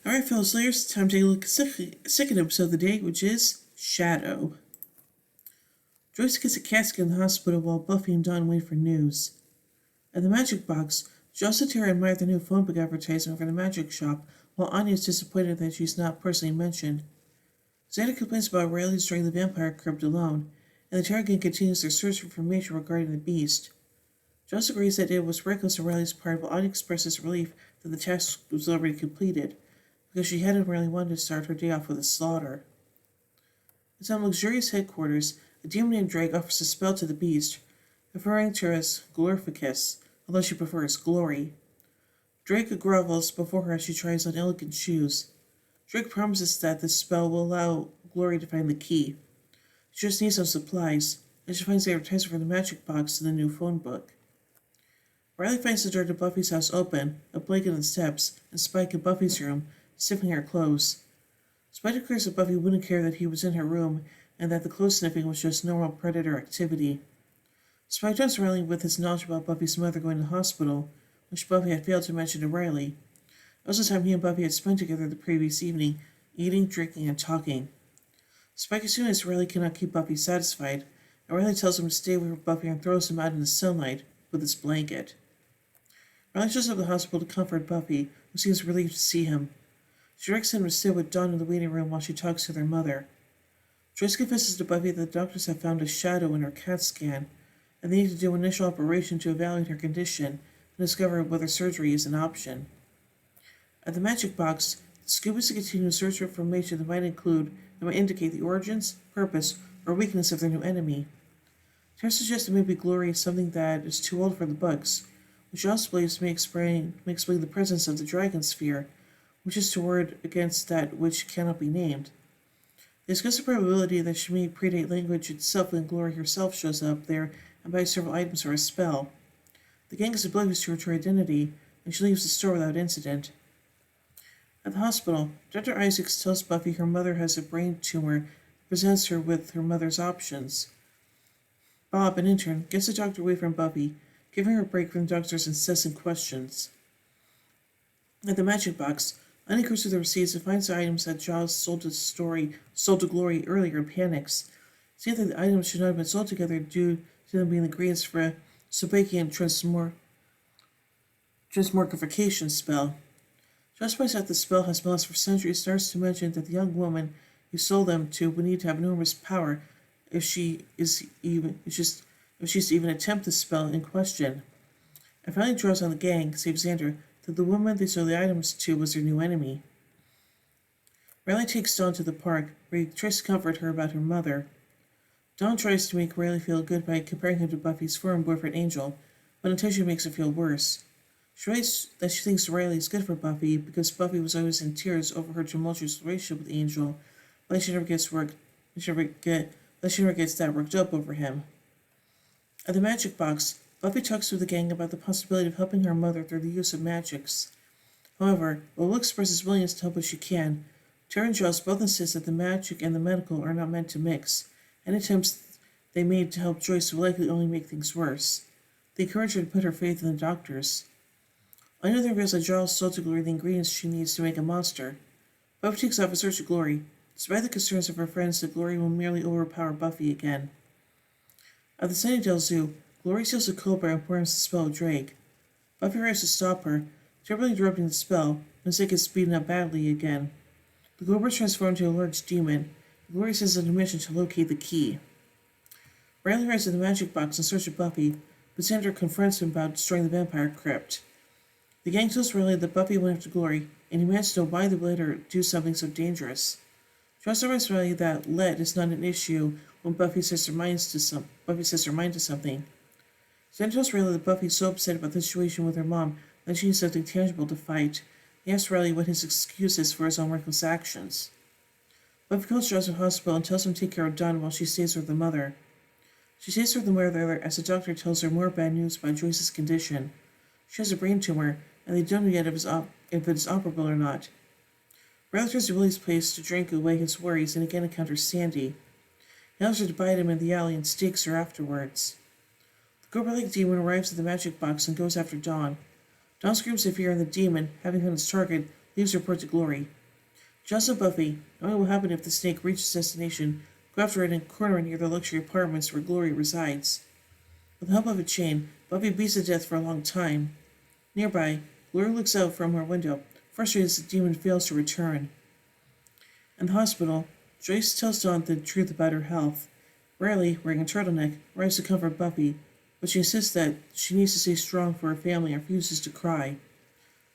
Alright, fellas, it's time to take a look at the second episode of the day, which is Shadow. Joyce gets a casket in the hospital while Buffy and Dawn wait for news. At the magic box, Joss and Tara admire the new phone book advertisement for the magic shop, while Anya is disappointed that she's not personally mentioned. Xander complains about Riley destroying the vampire crypt alone, and the Terror Gang continues their search for information regarding the beast. Joss agrees that it was reckless on Riley's part, while Anya expresses relief that the task was already completed, because she hadn't really wanted to start her day off with a slaughter. At some luxurious headquarters, a demon named Drake offers a spell to the beast, referring to her as Glorificus, although she prefers Glory. Drake grovels before her as she tries on elegant shoes. Drake promises that this spell will allow Glory to find the key. She just needs some supplies, and she finds the advertisement for the magic box in the new phone book. Riley finds the door to Buffy's house open, a blanket on the steps, and Spike in Buffy's room, sniffing her clothes. Spike declares that Buffy wouldn't care that he was in her room, and that the clothes sniffing was just normal predator activity. Spike taunts Riley with his knowledge about Buffy's mother going to the hospital, which Buffy had failed to mention to Riley. It was the time he and Buffy had spent together the previous evening, eating, drinking, and talking. Spike assumes Riley cannot keep Buffy satisfied, and Riley tells him to stay with Buffy and throws him out in the sunlight with his blanket. Riley shows up at the hospital to comfort Buffy, who seems relieved to see him. She directs him to sit with Dawn in the waiting room while she talks to their mother. Joyce confesses to Buffy that the doctors have found a shadow in her CAT scan, and they need to do an initial operation to evaluate her condition and discover whether surgery is an option. At the magic box, the Scoobies continue to search for information that might indicate the origins, purpose, or weakness of their new enemy. Tara suggests that maybe Glory is something that is too old for the books, which Joss believes may explain the presence of the Dragon Sphere, which is to ward against that which cannot be named. They discuss the probability that she may predate language itself when Glory herself shows up there and buys several items for a spell. The gang is oblivious to her identity, and she leaves the store without incident. At the hospital, Dr. Isaacs tells Buffy her mother has a brain tumor and presents her with her mother's options. Bob, an intern, gets the doctor away from Buffy, giving her a break from the doctor's incessant questions. At the magic box, Anya goes through the receipts and finds the items that Giles sold to Glory earlier and panics, saying that the items should not have been sold together due to them being ingredients for a Sobakian transmorgification spell. Giles points out the spell has been lost for centuries and starts to mention that the young woman who sold them to would need to have enormous power if she's to even attempt the spell in question. And finally draws on the gang, save Xander, that the woman they sold the items to was their new enemy. Riley takes Dawn to the park, where he tries to comfort her about her mother. Dawn tries to make Riley feel good by comparing him to Buffy's former boyfriend Angel, but intention makes her feel worse. She writes that she thinks Riley is good for Buffy because Buffy was always in tears over her tumultuous relationship with Angel, but she never gets that worked up over him. At the magic box, Buffy talks to the gang about the possibility of helping her mother through the use of magics. However, while Will expresses willingness to help if she can, Tara and Giles both insist that the magic and the medical are not meant to mix, and attempts they made to help Joyce will likely only make things worse. They encourage her to put her faith in the doctors. Anya then reveals that Giles sold to Glory the ingredients she needs to make a monster. Buffy takes off in search of Glory, despite the concerns of her friends that Glory will merely overpower Buffy again. At the Sunnydale Zoo, Glory steals a cobra and performs the spell of Drake. Buffy tries to stop her, terribly interrupting the spell, and Zig is beaten up badly again. The cobra is transformed into a large demon. Glory sends a mission to locate the key. Riley arrives at the magic box in search of Buffy, but Xander confronts him about destroying the vampire crypt. The gang tells Riley that Buffy went after Glory, and he wants to know why they let her do something so dangerous. She also reminds Riley that lead is not an issue when Buffy sets her mind to something. Xander tells Riley that Buffy is so upset about the situation with her mom that she needs something tangible to fight. He asks Riley what his excuse is for his own reckless actions. Buffy calls Giles to the hospital and tells him to take care of Dawn while she stays with the mother. She stays with the mother as the doctor tells her more bad news about Joyce's condition. She has a brain tumor, and they don't know yet if it is operable or not. Riley turns to Willie's place to drink away his worries and again encounters Sandy. He allows her to bite him in the alley and stakes her afterwards. The Cobra-like demon arrives at the magic box and goes after Dawn. Dawn screams in fear, and the demon, having found its target, leaves her report to Glory. Jocelyn Buffy, knowing what will happen if the snake reaches destination, go after it in a corner near the luxury apartments where Glory resides. With the help of a chain, Buffy beats to death for a long time. Nearby, Glory looks out from her window, frustrated as the demon fails to return. In the hospital, Joyce tells Dawn the truth about her health. Riley, wearing a turtleneck, arrives to comfort Buffy, but she insists that she needs to stay strong for her family and refuses to cry.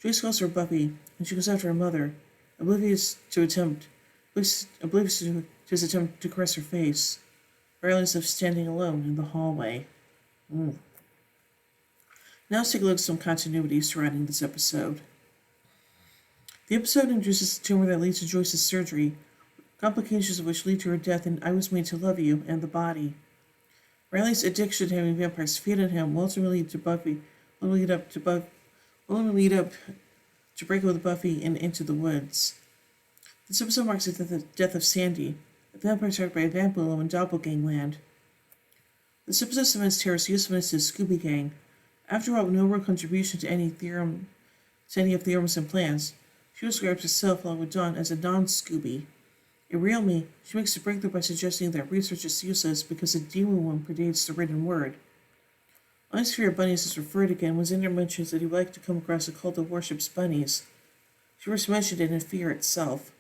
Joyce calls for Buffy, and she goes after her mother, oblivious to his attempt to caress her face. Riley is left standing alone in the hallway. Now let's take a look at some continuity surrounding this episode. The episode introduces the tumor that leads to Joyce's surgery, complications of which lead to her death in I Was Made to Love You and The Body. Riley's addiction to having vampires feed on him will ultimately lead up to break with Buffy and into the woods. This episode marks the death of Sandy, a vampire started by Vampiro in Doppelgangland. This episode cements Tara's usefulness to the Scooby Gang. After all, no real contribution to any of Theorem's and plans, she describes herself along with Dawn as a non-Scooby. In Real Me, she makes a breakthrough by suggesting that research is useless because the demon one predates the written word. Onyx Fear of Bunnies is referred again when Xander mentions that he would like to come across a cult that worships bunnies. She first mentioned it in Fear itself.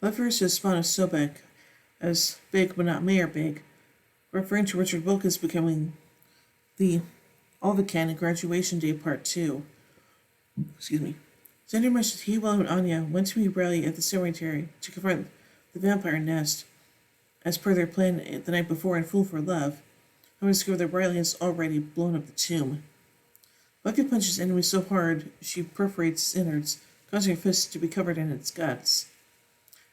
Buffy refers to the spawn of Sobek as Big but not Mayor Big, referring to Richard Wilkins becoming the Alvacan in Graduation Day Part 2. Xander mentions he, Willow, and Anya went to meet Riley at the cemetery to confront the vampire nest, as per their plan the night before in Fool for Love, and discover that Riley has already blown up the tomb. Buffy punches enemy so hard she perforates his innards, causing her fist to be covered in its guts.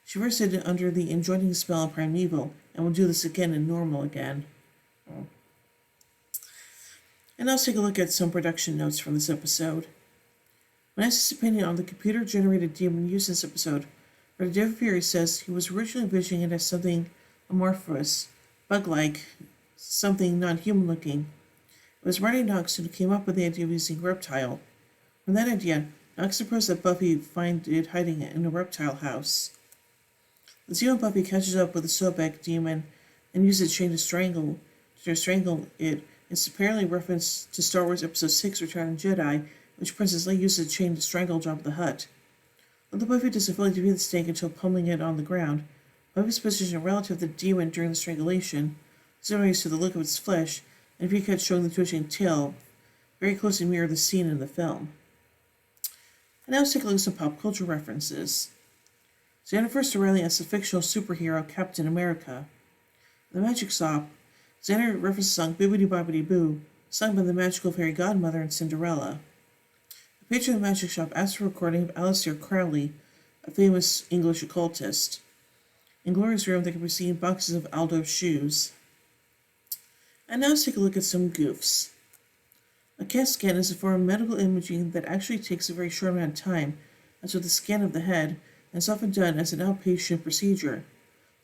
She first hid under the enjoining spell of Primeval, and will do this again in Normal again. And now let's take a look at some production notes from this episode. When asked his opinion on the computer-generated demon used in this episode, Writer David Fury says he was originally envisioning it as something amorphous, bug-like, something non-human-looking. It was Marty Knox who came up with the idea of using reptile. From that idea, Knox proposed that Buffy find it hiding in a reptile house. The scene when Buffy catches up with the Sobek demon and uses its chain to strangle it is apparently reference to Star Wars Episode 6 Return of the Jedi, which Princess Leia uses a chain to strangle Jabba the Hutt. Although Buffy doesn't fully defeat the snake until pummeling it on the ground, Buffy's position relative to the demon during the strangulation, similarly to the look of its flesh, and view cuts showing the twitching tail, very closely mirror the scene in the film. And now let's take a look at some pop culture references. Xander refers to Riley as the fictional superhero Captain America. In the Magic Shop, Xander references the song Bibbidi Bobbidi Boo, sung by the magical fairy godmother in Cinderella. The patron of the Magic Shop asks for a recording of Aleister Crowley, a famous English occultist. In Glory's room, they can be seen boxes of Aldo's shoes. And now let's take a look at some goofs. A CAT scan is a form of medical imaging that actually takes a very short amount of time, as with a scan of the head, and is often done as an outpatient procedure.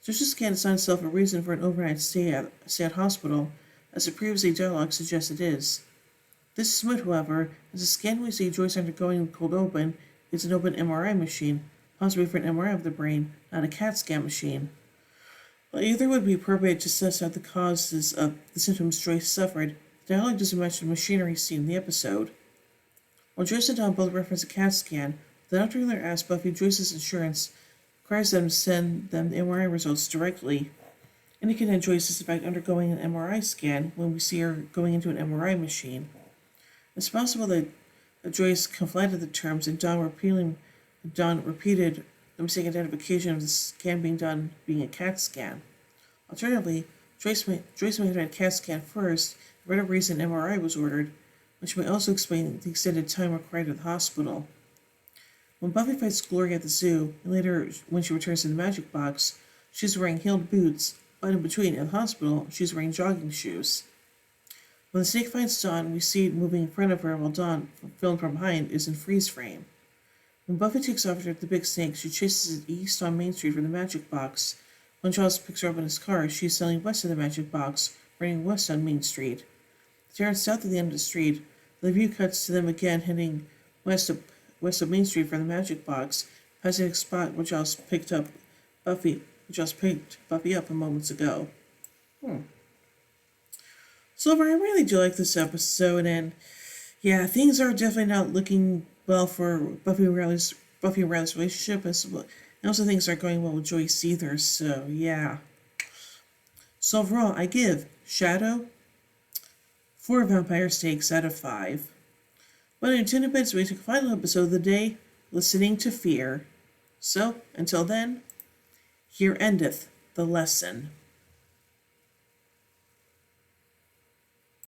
Such a scan is not itself a reason for an overnight stay at hospital, as the previous dialogue suggests it is. This is moot, however, as the scan we see Joyce undergoing cold open is an open MRI machine, possibly for an MRI of the brain, not a CAT scan machine. While either would be appropriate to suss out the causes of the symptoms Joyce suffered, the dialogue doesn't mention the machinery seen in the episode. While Joyce and Dawn both reference a CAT scan, the doctor later asks Buffy if Joyce's insurance requires them to send them the MRI results directly, indicating that Joyce is in fact undergoing an MRI scan when we see her going into an MRI machine. It's possible that Joyce conflated the terms and Dawn repeated the mistaken identification of the scan being done being a CAT scan. Alternatively, Joyce may have had a CAT scan first, and for whatever reason MRI was ordered, which may also explain the extended time required at the hospital. When Buffy fights Glory at the zoo, and later when she returns to the magic box, she's wearing heeled boots, but in between, at the hospital, she's wearing jogging shoes. When the snake finds Dawn, we see it moving in front of her while Dawn, filmed from behind, is in freeze frame. When Buffy takes off after the big snake, she chases it east on Main Street from the magic box. When Charles picks her up in his car, she is sailing west of the magic box, running west on Main Street. They turn south at the end of the street, and the view cuts to them again heading west west of Main Street from the Magic Box, past the spot which I picked Buffy up a moments ago. Silver, I really do like this episode, and yeah, things are definitely not looking well for Buffy and Riley's relationship, and also things aren't going well with Joyce either. So yeah. So overall, I give Shadow 4 vampire steaks out of 5. But in 10 minutes, we take the final episode of the day, Listening to Fear. So, until then, here endeth the lesson.